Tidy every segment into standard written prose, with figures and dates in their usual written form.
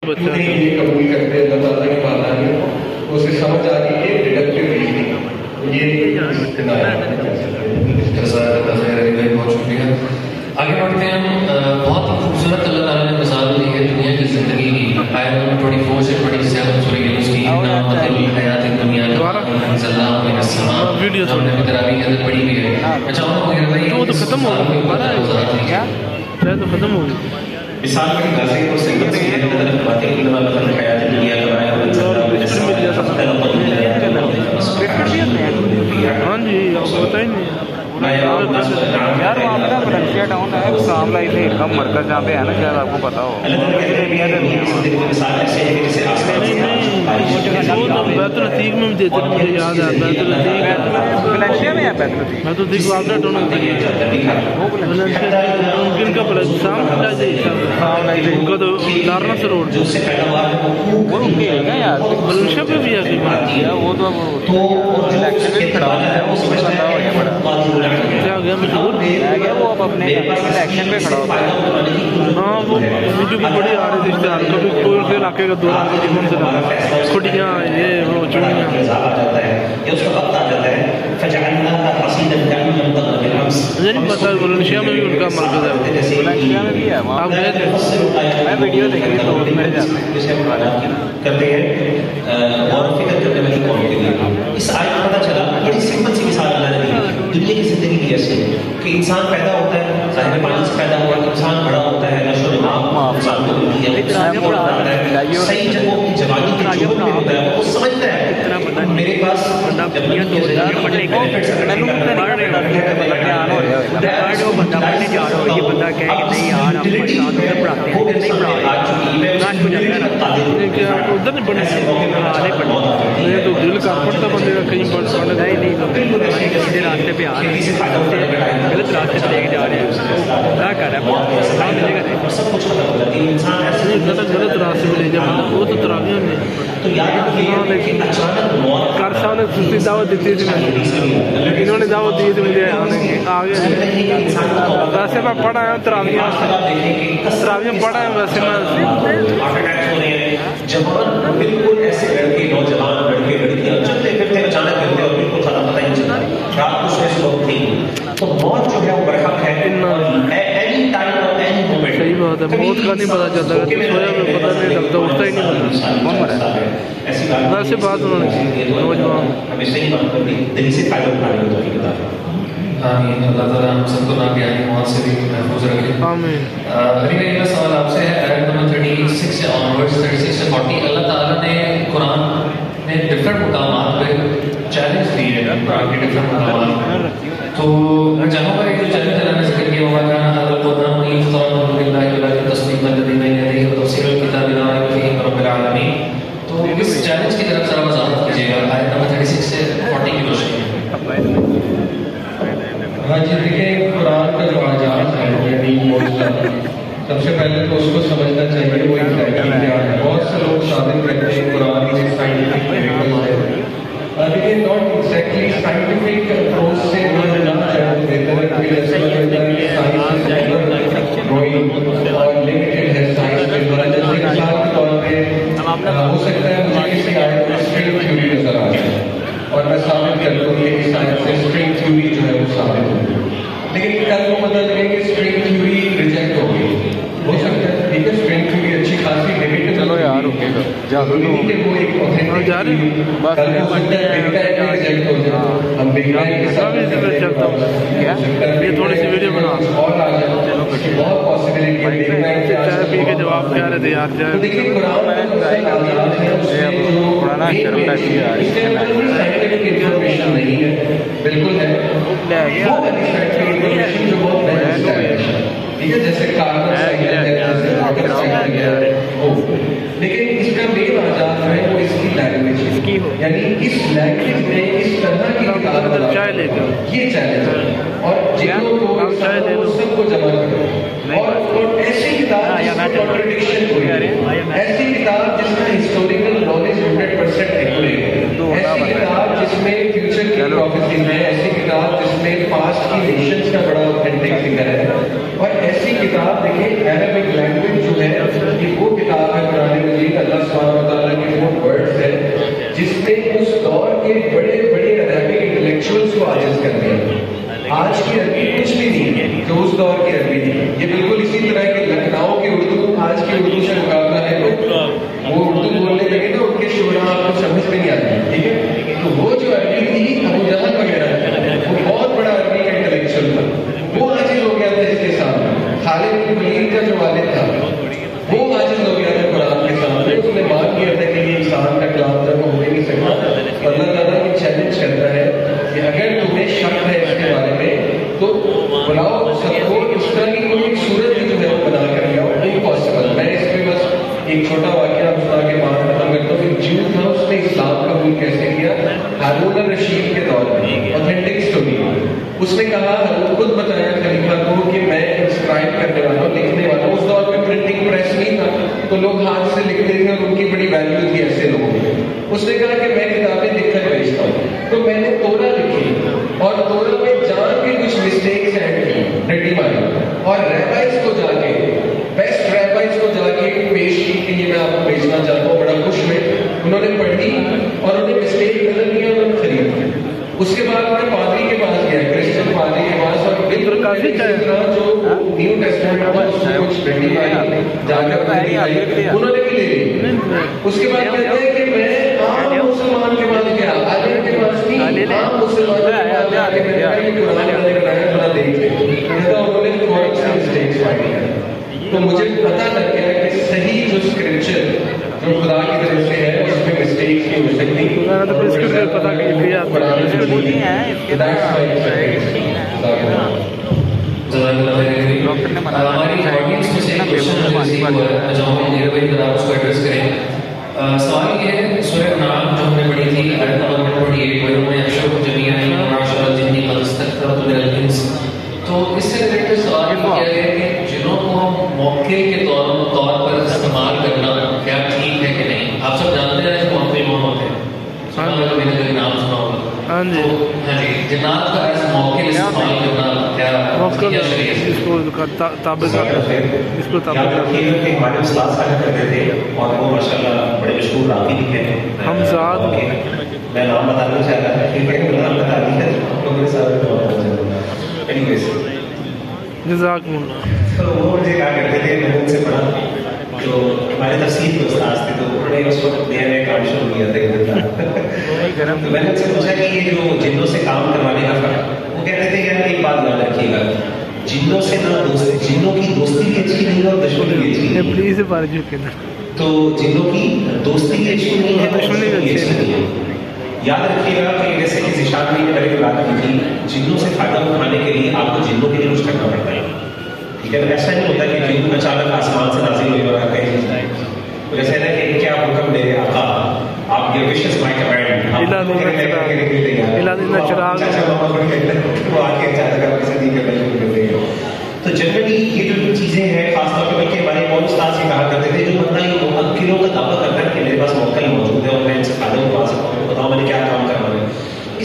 ये कबूल करते हैं अल्लाह ताला की माना है, उसे समझ आ रही है डिडक्टिव रीजनिंग, ये बहुत शुक्रिया। आगे बढ़ते हैं हम। बहुत ही खूबसूरत अल्लाह ताला ने मिसाल दी है दुनिया की जिंदगी की। आयत नंबर 24 से 27 सूरह यूनुस की हयात दुनिया वीडियो हमने तरावी के अंदर पढ़ी हुई है। अच्छा वो तो खत्म हो गया, तो खत्म हो गया। मिसाल में गाजीपुर से नजर फरमाते हैं इन्नमा मसल हयात दुनिया का माया हाँ जी होता ही नहीं यार। वहाँ पे ना वलेंसिया टाउन है काम लाइफ है इनकम मरकज जहाँ पे है ना, शायद आपको पता हो। बैतुल अतीक में भी देते मुझे याद है। बैतुल अतीक वलेंसिया में है बैतुल अतीक। मैं तो दिख वापस टाउन उनका उनका तो लारना से रोड वो उनके है यार, वलेंसिया पे भी है। वो तो इलेक्शन में खड़ा है, वो बंदा हो गया बड़ा, क्या गया मशहूर रह गया वो अब अपने इलेक्शन में खड़ा होता है। हाँ वो वीडियो भी बड़ी आ रही थी इश्तेहार, कभी कोई से इलाके का दौरा, कभी कौन से इलाका, खुटियाँ ये वो चूड़ियाँ। मुझे नहीं पता वलेंसिया में भी उनका मरकज है। वलेंसिया में भी है, आप गए थे? मैं वीडियो देख रही तो उसमें करते हैं और फिक्र करने वाली कौम के लिए। इस आयत में पता चला बड़ी सिंपल सी मिसाल अल्लाह ने दी दुनिया की जिंदगी की ऐसी है कि इंसान पैदा होता है, ज़ाहिर पानी से पैदा हुआ, इंसान बड़ा होता है, नशो दिमाग इंसान को मिलती है, सही जगहों की जवानी के जोर में होता है, वो समझता है मेरे पास उधर नहीं पढ़ने तो दिल का पढ़ता बंदेगा कहीं पढ़ने नहीं रास्ते पे आ रहे हैं, गलत रास्ते पे लेके जा रहे हैं, क्या कर रहा है गलत रास्ते पे ले जा, वो तो तरावियां में कार साहब ने दूसरी दावत दी थी, इन्होंने दावत दी थी मुझे आगे। वैसे मैं पढ़ा है तरावियां पढ़ा है, वैसे मैं जवान बिल्कुल ऐसे लड़के नौजवान लड़के लड़कियां चलते फिरते अचानक गिरते और बिल्कुल खाना पता ही नहीं चला, रात को सोए वक्त नहीं, तो मौत जो है वो बरहक है एनी टाइम और एनी मोमेंट। सही बात है, मौत का नहीं पता चलता, सोया में पता नहीं लगता, उठता ही नहीं कौन मरा है। ऐसी वैसे बात उन्होंने नौजवान हमें सही बात करनी, दिल से फायदा उठाने की तौफीक अता फरमाए। आमीन। अल्लाह ताला हम सबको ना के मौत से भी महफूज रखे। आमीन। अभी मेरा सवाल आपसे है, आयत नंबर 36 से ऑनवर्ड्स 36 से 40 अल्लाह ताला ने कुरान में डिफरेंट मुकामात पे चैलेंज दिए हैं, कुरान के डिफरेंट मुकामात। तो मैं चाहूँगा एक जो चैलेंज अल्लाह ने जिक्र किया हुआ था अल्लाह कुरान में इख्तिलाफ बिल्लाहि व ला तस्दीक अल्लज़ीना यदीन व तफसील किताब ला रैब फीहि रब्बिल आलमीन। तो इस चैलेंज की तरफ जरा वज़ाहत कीजिएगा आयत नंबर 36 से 40 की रोशनी। हाँ जी, देखिए कुरान का जो आजाद है यानी मौजूदा, सबसे पहले तो उसको समझना चाहिए वो एग्जैक्टली क्या है। बहुत से लोग साबित करते हैं कुरान में साइंटिफिक मिरेकल्स है, लेकिन नॉट एग्जैक्टली साइंटिफिक अप्रोच से समझना चाहिए। बेहतर है कोई ऐसा लगता है कि साइंस इज ग्रोइंग और लिमिटेड है साइंस में, जैसे मिसाल के तौर पे हो सकता है मुझे किसी आयत में स्ट्रिंग थ्योरी नजर आ जाए और मैं साबित कर दूँ कि इस आयत से स्ट्रिंग थ्योरी जो है वो साबित हो, लेकिन कल को पता लगे कि स्ट्रिंग थ्योरी रिजेक्ट हो गई, हो सकता है ठीक है स्ट्रिंग थ्योरी अच्छी खासी डिबेट, चलो यार रुकेगा कि वो एक ऑथेंटिक कल को सकता है बिग बैंग रिजेक्ट हो जाए, हम बिग बैंग के साथ चलता हूँ ये थोड़ी सी वीडियो बना और आ जाए, बहुत पॉसिबिलिटी है बिग बैंग के चाय पी के जवाब क्या रहे थे यार। तो देखिए कुरान में पुराना शर्म लगती है साइंटिफिक इंफॉर्मेशन नहीं है, बिल्कुल है वो वाली साइंटिफिक इंफॉर्मेशन जो बहुत बेस्ट है, ठीक है, जैसे कार्बन लेकिन इसका मेन आजाद है वो इसकी लैंग्वेज, यानी इस लैंग्वेज में इस तरह की किताब ये चैलेंज है और जिनको को सबको जमा करो और ऐसी किताब कॉन्ट्रडिक्शन कोई ऐसी किताब जिसमें हिस्टोरिकल नॉलेज 100% एक्यूरेट, ऐसी किताब जिसमें फ्यूचर की प्रोफेसी है, ऐसी किताब जिसमें पास्ट की नेशंस का बड़ा ऑथेंटिक फिगर है, और ऐसी किताब देखिए अरबिक लैंग्वेज जो है ये वो किताब है कुरान एक छोटा वाक्य आप सुना के बात खत्म करता हूँ। एक ज्यू था, उसने इस्लाम कबूल कैसे किया? हारून रशीद के दौर में, ऑथेंटिक स्टोरी। उसने कहा, खुद बताया खलीफा को कि मैं इंस्क्राइब करने वाला हूँ, लिखने वाला हूँ। उस दौर में प्रिंटिंग प्रेस नहीं था, तो लोग हाथ से लिखते थे और उनकी बड़ी वैल्यू थी ऐसे लोगों में। उसने कहा कि मैं किताबें लिखकर भेजता हूँ, तो मैंने तोरा लिखी और तोरा में जान के कुछ मिस्टेक्स ऐड की, रटी मारी, और रैबाइज को जाके, बेस्ट रैबाइज को जाके पेश की कि ये मैं आपको भेजना चाहता हूँ, बड़ा खुश हुए। उन्होंने पढ़ी और उन्हें मिस्टेक नजर नहीं, उन्होंने खरीद। उसके बाद मैं पादरी के पास गया, क्रिश्चियन पादरी के पास, और बिल्कुल काफी जो न्यू टेस्टामेंट था उसमें कुछ रटी मारी जाकर उन्होंने भी ले ली। उसके बाद कहते हैं कि मैं आम मुसलमान के पास गया, आलिम के पास नहीं, आम मुसलमान के पास जाके मैंने कुरान मैंने बनाया, थोड़ा देख ले, उन्होंने बहुत से मिस्टेक्स पाई हैं। तो मुझे पता लग गया कि सही जो स्क्रिप्चर जो खुदा की तरफ से है उसमें मिस्टेक्स की हो सकती हमारी ऑडियंस में से एक क्वेश्चन रिसीव हुआ है, मैं चाहूँगा मेरे भाई अगर आप उसको एड्रेस करें। सवाल ये है, सूरह नाम जो हमने पढ़ी थी आयत नंबर 28, वयौम यहशुरुहुम जमीअन व माशरल जिन्नि क़द इस्तक्बरतु मिनल इंस। तो इससे रिलेटेड सवाल क्या है कि जिन्हों को हम मौके के तौर पर इस्तेमाल करना क्या ठीक है कि नहीं? आप सब जानते हैं कि मौके इमाम होते हैं, मैंने कभी नाम सुना होगा। हाँ जी, हाँ जी, जिन्नात का ऐसा मौके इस्तेमाल करना क्या शरीयत है? इसको ताबे करते हैं, इसको ताबे करते हैं। हमारे उस्ताद साहब करते थे और वो माशाल्लाह बड़े मशहूर रावी भी हैं। हम साथ मैं नाम बताना चाह रहा था, ठीक है, नाम बता दिया तो मेरे साथ। एनीवेज, जज़ाकुमुल्लाह। तो वो मुझे कहा करते थे, मैंने उनसे पढ़ा, तो हमारे तफसीर के उस्ताद थे, तो उन्होंने उस वक्त नया नया काम शुरू किया था इधर। तो मैंने उनसे पूछा कि ये जो जिन्नों से काम करवाने का फर्क, वो कहते थे यार एक बात याद रखिएगा, जिन्नों से ना दोस्ती, जिन्नों की दोस्ती भी अच्छी नहीं है और दुश्मनी भी अच्छी नहीं है। प्लीज बार जो के तो जिन्नों की दोस्ती भी अच्छी नहीं है, दुश्मनी भी अच्छी नहीं है। याद रखिएगा कि जैसे कि ज़िशान ने पहले बात की थी, जिन्नों से फायदा उठाने के लिए आपको जिन्नों के लिए कुछ करना पड़ता है, ठीक है। ऐसा नहीं होता कि जिन अचानक आसमान से नाज़िल हुए और कहीं तो जैसे ना कि क्या हुक्म दे आका, आप ये विशेष माय कमांड वो आके अचानक आपके साथ नहीं करना शुरू कर देंगे। तो जनरली ये जो चीज़ें हैं, खासतौर पर बल्कि हमारे मौलवी उस्ताद से कहा करते थे, जो बंदा ये मुवक्किलों का दावा करता है कि मेरे पास मौका ही मौजूद है और मैं इनसे फायदा उठा सकता हूँ, बताओ मैंने क्या काम करवाना है,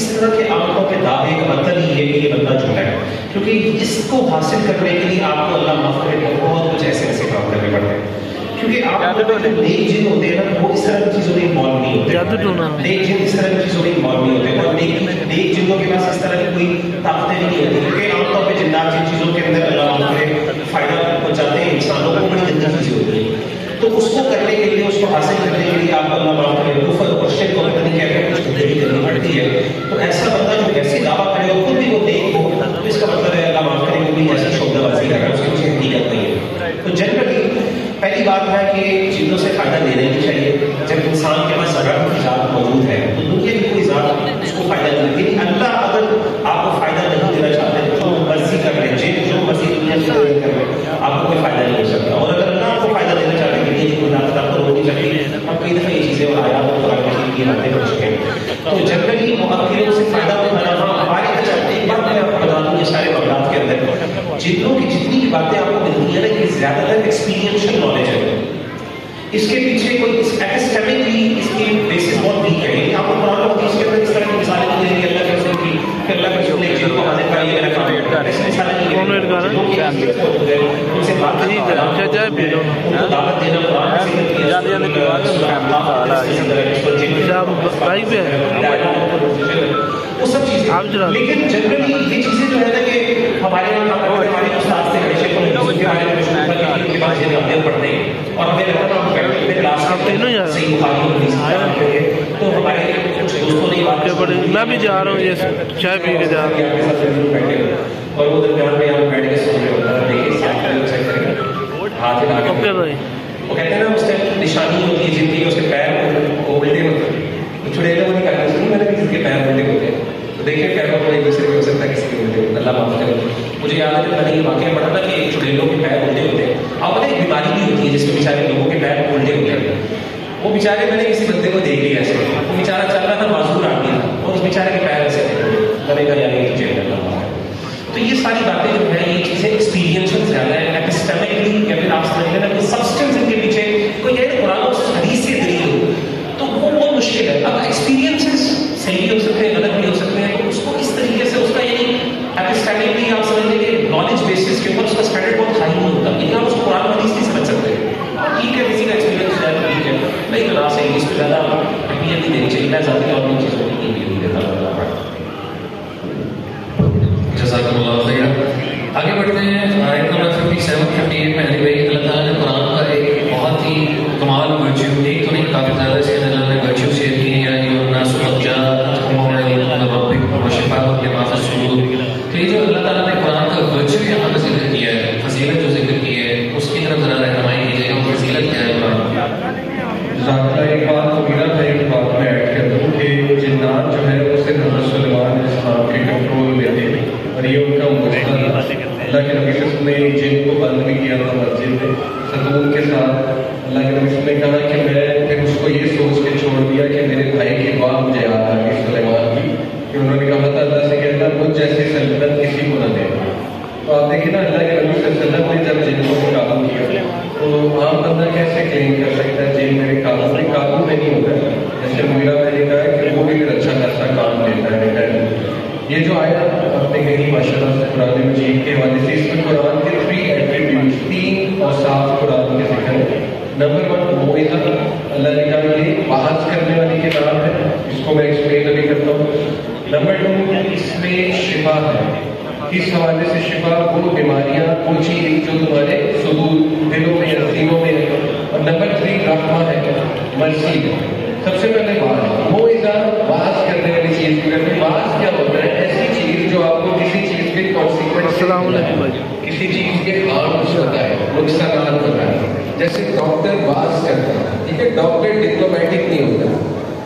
इस तरह के आंखों के दावे का मतलब ही है कि ये बंदा झूठा है, क्योंकि इसको हासिल करने के लिए आपको अल्लाह माफ करे बहुत कुछ ऐसे ऐसे काम करने पड़ते हैं। क्योंकि आप नेक जिन होते हैं ना, वो इस तरह की चीज़ों में इन्वॉल्व नहीं होते, नेक जिन इस तरह की चीज़ों में इन्वॉल्व नहीं होते, और नेक जिनों के पास इस तरह की कोई ताकतें नहीं होती, क्योंकि आमतौर पर जिन्नात जिन चीज़ों के अंदर अल्लाह माफ करे फायदा पहुँचाते हैं इंसानों को, बड़ी गंदी चीज़ें होती हैं। तो उसको करने के लिए, उसको हासिल करने के लिए आपको अल्लाह माफ करे कुफर और शिर्क को पता नहीं क्या क्या कुछ गंदगी करनी पड़ती है। तो ऐसा बंदा जो ऐसे दावा करे और खुद भी वो नेक हो, तो इसका मतलब है अल्लाह माफ करे कोई ऐसी शब्दबाजी कर रहा है, उसकी कुछ हकीकत नहीं है। तो जनरली पहली बात है कि जिन्नों से फायदा लेना ही चाहिए। जब इंसान के पास अगर कोई ज़ात मौजूद है तो दुनिया की कोई ज़ात उसको फायदा नहीं देती। अल्लाह अगर आपको फायदा नहीं देना चाहते तो मर्जी कर रहे, जो मर्जी दुनिया से कर रहे, आपको कोई फायदा नहीं हो सकता। और अगर अल्लाह आपको फायदा देना चाहते हैं कि कोई ताकत आपको रोकनी चाहिए, हम कई दफ़ा ये चीज़ें और आयात और कुरान मजीद की बातें कर चुके हैं। तो जनरली मुवक्किलों से फायदा उठाना, हमारे एक बात मैं आपको बता दूँ, ये सारे मामलात के अंदर जिन्नों की जितनी भी बातें आपको मिलती है ना, ये ज़्यादातर एक्सपीरियंशियल नॉलेज है। इसके पीछे कोई एपिस्टेमिकली इसकी बेसिस बहुत वीक है। लेकिन आपको कुरान और हदीस के अंदर इस तरह की मिसालें नहीं देंगे अल्लाह के रसूल की कि अल्लाह के रसूल ने जिनको हाजिर कर लिया मेरा काम, ऐसी मिसालें नहीं देंगे। उनसे बात करना, उनको दावत देना, कुरान से वो सब चीज़ें। लेकिन जनरली ये चीज़ें जो है ना कि हमारे हमारे उस्ताद से हमेशा के बारे में उनके पास ये अपने पढ़ते हैं और हमें लगता है हम बैठते क्लास में सही बुखारी और हदीस पढ़ते, तो हमारे कुछ दोस्तों ने बात की, मैं भी जा रहा हूँ, ये चाय पी के जा रहा हूँ, और वो दरमियान में यहाँ बैठ के सुन रहे होता है, देखिए हाथ हिला के भाई वो कहते हैं ना उस टाइम निशानी होती है जिंदगी, उसके पैर उल्टे होते हैं, तो चुड़ैलों को नहीं करना चाहिए, मैंने किसी के पैर उल्टे होते हैं, तो देखिए पैरों को एक दूसरे हो सकता है किसी के उल्टे, अल्लाह माफ करे। मुझे याद है मैंने ये वाकया पढ़ा था कि चुड़ैलों के पैर उल्टे होते हैं। अब पता है एक बीमारी भी होती है जिसमें बेचारे लोगों के पैर उल्टे होते हैं, وہ بیچارے میں نے کسی بندے کو دیکھ لیا ایسے, وہ بیچارہ چل رہا تھا معذور آدمی تھا, اور اس بیچارے کے پیر ایسے کرے گا یعنی تجھے کرنا ہے. تو یہ ساری باتیں جو ہیں یہ چیزیں ایکسپیرینس زیادہ ہیں ایپسٹیمکلی, یا پھر آپ سمجھ لینا کہ سبسٹنس ان کے پیچھے کوئی یہ قرآن اور حدیث سے دلیل ہو, تو وہ بہت مشکل ہے. اب ایکسپیرینسز صحیح بھی ہو سکتے ہیں, غلط بھی ہو سکتے ہیں, تو اس کو اس طریقے سے اس کا یعنی ایپسٹیمکلی آپ سمجھ لیں کہ نالج بیسس کے اوپر اس کا اسٹینڈرڈ بہت ہائی نہیں ہوتا, لیکن آپ اس کو قرآن حدیث نہیں سمجھ سکتے. ٹھیک ہے, کسی کا ایکسپیرینس ہے تو ٹھیک ہے, نہیں تو نہ صحیح, اس پہ زیادہ اہمیت نہیں دینی چاہیے. میں ذاتی طور پر ان چیزوں کی نہیں دیتا. جزاک اللہ خیر. آگے بڑھتے ہیں. آیت نمبر 57-58 میں اللہ تعالیٰ نے قرآن کا ایک بہت ہی کمال ورچیو, ایک تو نہیں کافی زیادہ اس کے اندر اللہ نے ورچیو شیئر کی ہیں, یعنی الناس قد جاءتکم موعظۃ من ربکم وشفاء لما فی الصدور. تو یہ جو اللہ تعالیٰ نے قرآن کا ورچیو یہاں پر ذکر کیا ہے, فضیلت جو ذکر کی ہے, اس کی طرف ذرا رہنمائی کیجیے کہ فضیلت کیا ہے قرآن. ذاکرہ ایک بات مبینہ تھا, ایک بات میں ایڈ کر دوں کہ جنات جو ہے وہ صرف حضرت سلیمان علیہ السلام کے کنٹرول میں تھے, اور یہ ان کا معجزہ تھا. اللہ کے نبی صلی اللہ علیہ وسلم نے جن کو بند بھی کیا تھا مسجد میں ستون کے ساتھ. اللہ کے نبی صلی اللہ علیہ وسلم نے کہا کہ میں پھر اس کو یہ سوچ کے چھوڑ دیا کہ میرے بھائی کی دعا مجھے یاد آ گئی سلیمان کی, کہ انہوں نے کہا تھا اللہ سے کہ اللہ مجھ جیسی سلطنت کسی کو نہ دے. تو آپ دیکھیں نا, اللہ کے نبی صلی اللہ علیہ وسلم نے جب جن کو قابو کیا تو عام بندہ کیسے کلیم کر سکتا ہے جن میرے قابو میں نہیں ہوتا. جیسے میرا میں نے کہا کہ وہ بھی پھر اچھا خاصا کام دیتا ہے. یہ جو آیا آپ نے کہیں ماشاء اللہ سے قرآن مجید کے حوالے سے, اس میں قرآن کے 3 ایٹریبیوٹس, 3 اوصاف قرآن کے ذکر ہے. نمبر 1 موعظہ, اللہ نے کہا کہ وعظ کرنے والی کتاب ہے, اس کو میں ایکسپلین ابھی کرتا ہوں. نمبر 2 اس میں شفا ہے. اس حوالے سے شفا وہ بیماریاں, وہ چیز جو تمہارے صدور دلوں میں یا سینوں میں ہے. اور نمبر 3 رحمہ ہے, مرسی ہے. سب سے پہلے بات موعظہ, واعظ کرنے والی چیز کی کرتے ہیں. واعظ کیا ہوتا ہے؟ ایسی چیز جو آپ کو کسی چیز کے کانسیکوینس, کسی چیز کے ہارمس ہوتا ہے, نقصانات ہوتا ہے. جیسے ڈاکٹر واعظ کرتا ہے, ٹھیک ہے, ڈاکٹر ڈپلومیٹک نہیں ہوتا.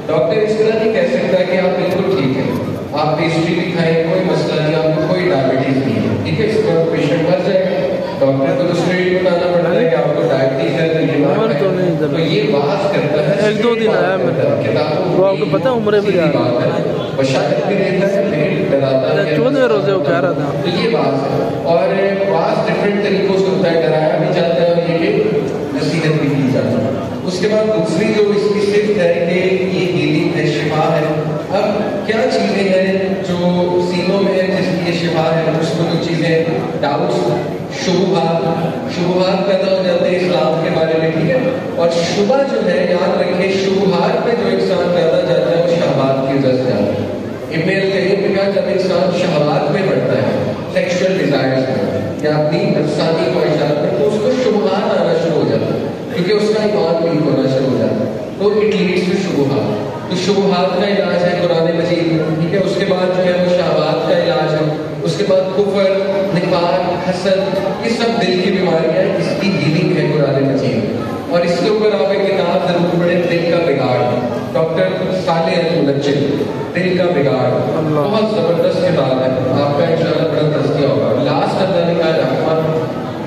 ڈاکٹر اس طرح نہیں کہہ سکتا کہ آپ بالکل ٹھیک ہیں, آپ پیسٹری بھی کھائیں, کوئی مسئلہ نہیں, آپ کو کوئی ڈائبٹیز نہیں ہے, ٹھیک ہے, اس کے بعد پیشنٹ مر جائے گا. ڈاکٹر کو دوسرے بتانا پڑتا ہے کہ آپ کو ڈائبٹیز ہے تو یہ نہ کھائیں. تو یہ واعظ کرتا ہے, 1-2 دن آیا کتابوں وہ آپ کو پتہ عمرے بھی جا رہا ہے, بشارت بھی دیتا ہے, لیکن ڈراتا ہے. 14 روزے وہ کہہ رہا تھا. تو یہ واعظ ہے. اور واعظ ڈفرینٹ طریقوں سے ہوتا ہے, ڈرایا بھی جاتا ہے اور یہ کہ نصیحت بھی کی جاتی ہے. اس کے بعد دوسری جو اس کی صفت ہے کہ یہ ہیلنگ ہے, شفا ہے. اب کیا چیزیں ہیں جو سینوں میں ہے جس کی یہ شفا ہے؟ اس میں کچھ چیزیں ڈاؤٹس, شبہات پیدا ہو جاتے ہیں اسلام کے بارے میں, ٹھیک ہے. اور شبہ جو ہے, یاد رکھیں, شبہات میں جو انسان پیدا جاتا ہے وہ شہوات کی وجہ سے جاتا ہے. ابن القیم نے کہا جب انسان شہوات میں بڑھتا ہے, سیکشل ڈیزائرز میں یا اپنی نفسانی خواہشات میں, تو اس کو شبہات آنا شروع ہو جاتا ہے, کیونکہ اس کا ایمان ویک ہونا شروع ہو جاتا ہے. تو اٹ لیڈس ٹو شبہات. تو شبہات کا علاج ہے قرآن مجید میں, ٹھیک ہے. اس کے بعد جو ہے وہ شہوات کا علاج ہے. اس کے بعد کفر, نفاق, حسد, یہ سب دل کی بیماریاں ہیں, اس کی ہیلنگ ہے قرآن مجید میں. اور اس کے اوپر آپ ایک کتاب ضرور پڑھیں, دل کا بگاڑ, ڈاکٹر صالح المنجد, دل کا بگاڑ, بہت زبردست کتاب ہے, آپ کا انشاءاللہ بڑا تذکیہ ہوگا. لاسٹ اللہ نے کہا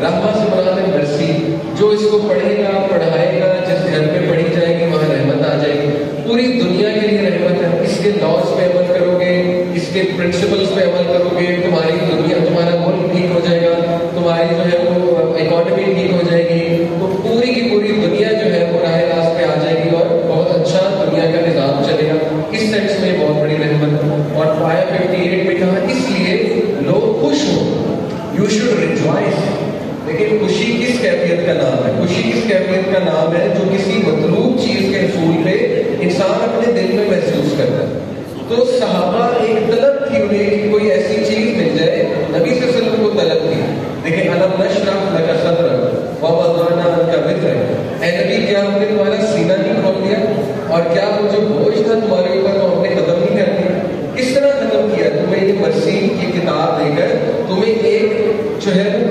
رحمہ سے مراد ہے مرسی. جو اس کو پڑھے گا, پڑھائے گا, جس گھر پہ پڑھی جائے گی وہاں رحمت آ جائے گی. پوری دنیا کے لیے رحمت ہے. اس کے لاز پہ عمل کرو گے, اس کے پرنسپلس پہ عمل کرو گے, تمہاری دنیا, تمہارا ملک ٹھیک ہو جائے گا, تمہاری جو ہے وہ اکانومی ٹھیک ہو جائے گی. تو پوری کی پوری دنیا جو ہے وہ راہ راست پہ آ جائے گی اور بہت اچھا دنیا کا نظام چلے گا. اس سینس میں بہت بڑی رحمت ہے. اور آیا 58 میں کہا اس لیے لوگ خوش ہوں, یو شوڈ ریجوائس. لیکن خوشی کس کیفیت کا نام ہے؟ خوشی کس کیفیت کا نام ہے جو کسی مطلوب چیز کے حصول پہ انسان اپنے دل میں محسوس کرتا ہے. تو صحابہ ایک طلب تھی انہیں کہ کوئی ایسی چیز مل جائے, نبی صلی اللہ علیہ وسلم کو طلب تھی. دیکھیں الم نشرح لک صدرک ووضعنا عنک وزرک, اے نبی کیا ہم نے تمہارا سینہ نہیں کھول دیا, اور کیا وہ جو بوجھ تھا تمہارے اوپر وہ ہم نے ختم نہیں کر دیا. کس طرح ختم کیا؟ تمہیں یہ مرسی کی کتاب دے کر تمہیں ایک جو ہے وہ